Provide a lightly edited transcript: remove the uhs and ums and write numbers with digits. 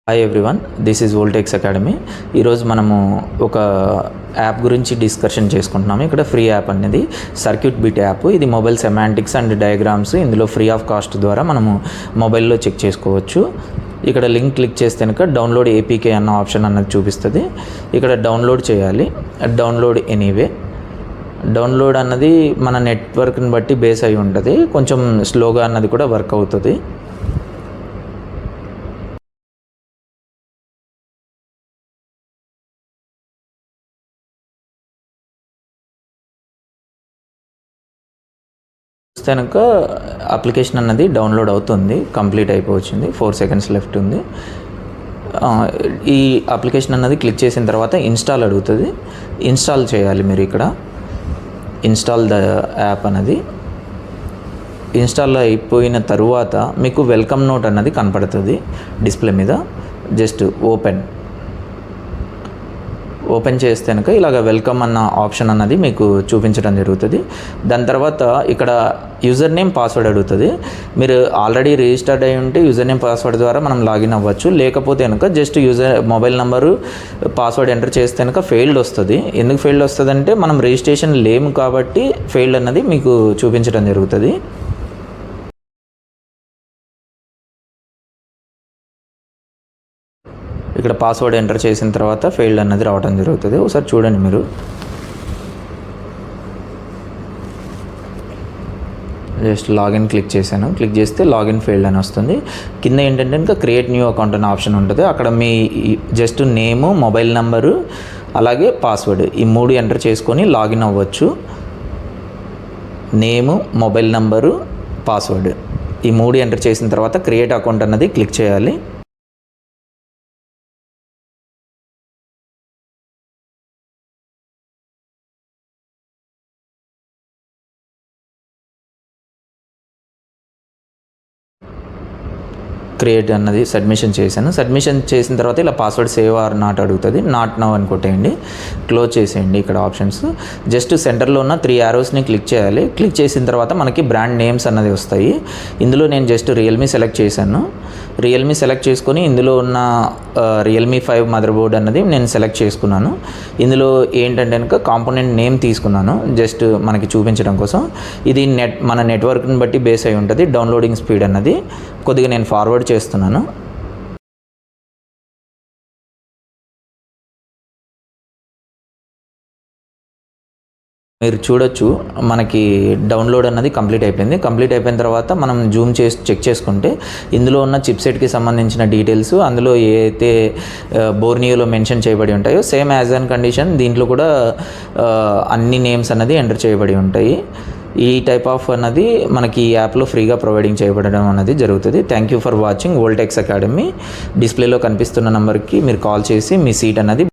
Hi everyone, this is Voltex academy. ఈరోజు మనము ఒక యాప్ గురించి డిస్కషన్ చేసుకుంటున్నాము. ఇక్కడ ఫ్రీ యాప్ అనేది సర్క్యూట్ బిట్ యాప్. ఇది మొబైల్ సెమాంటిక్స్ అండ్ డయాగ్రామ్స్ ఇందులో ఫ్రీ ఆఫ్ కాస్ట్ ద్వారా మనము మొబైల్లో చెక్ చేసుకోవచ్చు. ఇక్కడ లింక్ క్లిక్ చేస్తే కనుక డౌన్లోడ్ ఏపీకే అన్న ఆప్షన్ అన్నది చూపిస్తుంది. ఇక్కడ డౌన్లోడ్ చేయాలి. Download anyway. డౌన్లోడ్ అన్నది మన నెట్వర్క్ని బట్టి బేస్ అయి ఉంటుంది. కొంచెం స్లోగా అన్నది కూడా వర్క్ అవుతుంది. కనుక అప్లికేషన్ అన్నది డౌన్లోడ్ అవుతుంది. కంప్లీట్ అయిపోవచ్చింది. 4 seconds లెఫ్ట్ ఉంది. ఈ అప్లికేషన్ అన్నది క్లిక్ చేసిన తర్వాత ఇన్స్టాల్ అడుగుతుంది. ఇన్స్టాల్ చేయాలి. మీరు ఇక్కడ ఇన్స్టాల్ ద యాప్ అన్నది ఇన్స్టాల్ అయిపోయిన తరువాత మీకు వెల్కమ్ నోట్ అన్నది కనపడుతుంది డిస్ప్లే మీద. జస్ట్ ఓపెన్ చేస్తే కనుక ఇలాగ వెల్కమ్ అన్న ఆప్షన్ అన్నది మీకు చూపించడం జరుగుతుంది. దాని తర్వాత ఇక్కడ యూజర్ నేమ్ పాస్వర్డ్ అడుగుతుంది. మీరు ఆల్రెడీ రిజిస్టర్డ్ అయి ఉంటే యూజర్ నేమ్ పాస్వర్డ్ ద్వారా మనం లాగిన్ అవ్వచ్చు. లేకపోతే కనుక just mobile number password enter చేస్తే కనుక ఫెయిల్డ్ వస్తుంది. ఎందుకు ఫెయిల్డ్ వస్తుంది అంటే మనం రిజిస్ట్రేషన్ లేము కాబట్టి ఫెయిల్డ్ అన్నది మీకు చూపించడం జరుగుతుంది. ఇక్కడ పాస్వర్డ్ ఎంటర్ చేసిన తర్వాత ఫెయిల్డ్ అన్నది రావడం జరుగుతుంది. ఒకసారి చూడండి. మీరు జస్ట్ లాగిన్ క్లిక్ చేశాను. క్లిక్ చేస్తే లాగిన్ ఫెయిల్డ్ అని వస్తుంది. కింద ఏంటంటే ఇంకా క్రియేట్ న్యూ అకౌంట్ అనే ఆప్షన్ ఉంటుంది. అక్కడ మీ జస్ట్ నేము, మొబైల్ నెంబరు, అలాగే పాస్వర్డ్ ఈ 3 ఎంటర్ చేసుకొని లాగిన్ అవ్వచ్చు. నేము, మొబైల్ నెంబరు, పాస్వర్డ్ ఈ 3 ఎంటర్ చేసిన తర్వాత క్రియేట్ అకౌంట్ అన్నది క్లిక్ చేయాలి. క్రియేట్ అన్నది సబ్మిషన్ చేశాను. సబ్మిషన్ చేసిన తర్వాత ఇలా పాస్వర్డ్ సేవ్ ఆర్ నాట్ అడుగుతుంది. నాట్ నౌ అని కొట్టేయండి. క్లోజ్ చేసేయండి. ఇక్కడ ఆప్షన్స్ జస్ట్ సెంటర్లో ఉన్న 3 arrows క్లిక్ చేయాలి. క్లిక్ చేసిన తర్వాత మనకి బ్రాండ్ నేమ్స్ అన్నది వస్తాయి. ఇందులో నేను జస్ట్ రియల్మీ సెలెక్ట్ చేశాను. రియల్మీ సెలెక్ట్ చేసుకొని ఇందులో ఉన్న రియల్మీ 5 మదర్ బోర్డ్ అన్నది నేను సెలెక్ట్ చేసుకున్నాను. ఇందులో ఏంటంటే కనుక కాంపోనెంట్ నేమ్ తీసుకున్నాను జస్ట్ మనకి చూపించడం కోసం. ఇది మన నెట్వర్క్ని బట్టి బేస్ అయి ఉంటుంది. డౌన్లోడింగ్ స్పీడ్ అన్నది కొద్దిగా నేను ఫార్వర్డ్ చేస్తున్నాను. మీరు చూడొచ్చు మనకి డౌన్లోడ్ అన్నది కంప్లీట్ అయిపోయింది. కంప్లీట్ అయిపోయిన తర్వాత మనం జూమ్ చేసి చెక్ చేసుకుంటే ఇందులో ఉన్న చిప్సెట్కి సంబంధించిన డీటెయిల్స్ అందులో ఏదైతే బోర్నియోలో మెన్షన్ చేయబడి ఉంటాయో సేమ్ యాజ్ అన్ కండిషన్ దీంట్లో కూడా అన్ని నేమ్స్ అన్నది ఎంటర్ చేయబడి ఉంటాయి. ఈ టైప్ ఆఫ్ అన్నది మనకి ఈ యాప్లో ఫ్రీగా ప్రొవైడింగ్ చేయబడడం అనేది జరుగుతుంది. Thank you for watching Voltex academy. డిస్ప్లేలో కనిపిస్తున్న నెంబర్కి మీరు కాల్ చేసి మీ సీట్ అన్నది